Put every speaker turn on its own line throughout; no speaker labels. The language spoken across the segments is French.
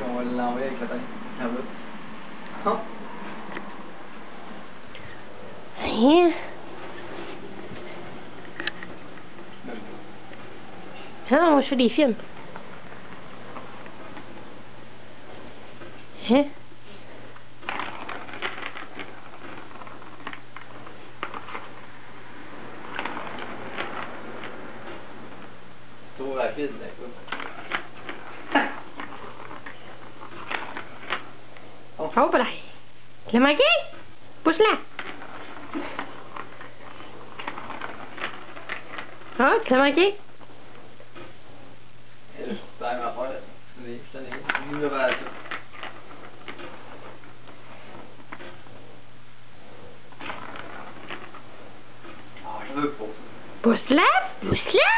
On va l'envoyer avec la tête. Ah.
Rien. Ah, moi je fais des films. Hein?
Trop rapide, d'accord.
Oh, voilà. Tu l'as manqué? Pousse-la. Ah, tu l'as manqué?
C'est la même affaire. C'est une innovation. Ah, je veux pas.
Pousse-la. Pousse-la.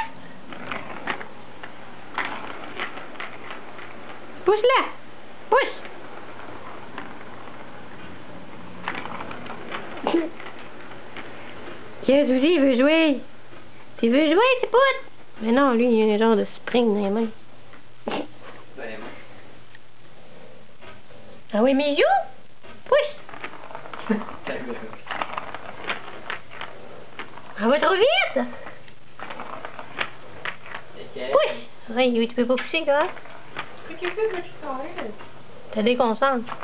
Pousse-la. Pousse. Qu'est-ce que tu dis? Il veut jouer. Tu veux jouer, tu potes? Mais non, lui, il a un genre de spring dans les mains. Ah oui, mais joue! Pousse! On va trop vite! Pousse! Ouais, tu peux pas pousser, quoi? T'as déconcentre.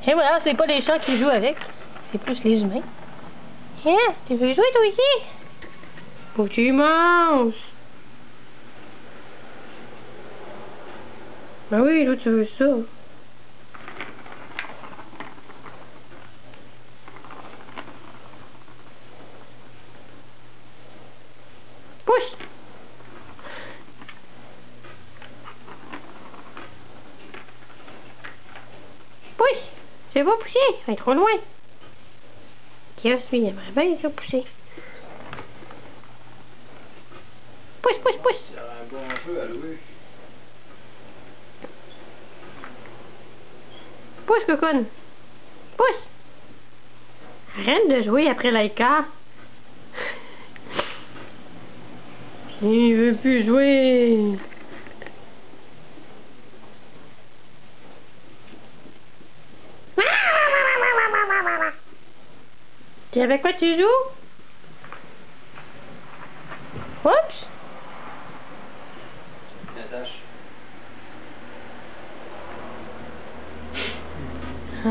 Et voilà, c'est pas les chats qui jouent avec, c'est plus les humains. Tiens, tu veux jouer toi aussi? Faut que tu manges! Ben oui, là tu veux ça. Pousse! Pousse! Je vais pas pousser, ça va être trop loin. Qu'est-ce qu'il aimerait bien ça pousser? Pousse, pousse, pousse!
Il y a un bon jeu à louer.
Pousse, cocoon! Pousse! Arrête de jouer après l'IK. Il veut plus jouer. Et avec quoi tu joues? Oups!
Natache.
Ah.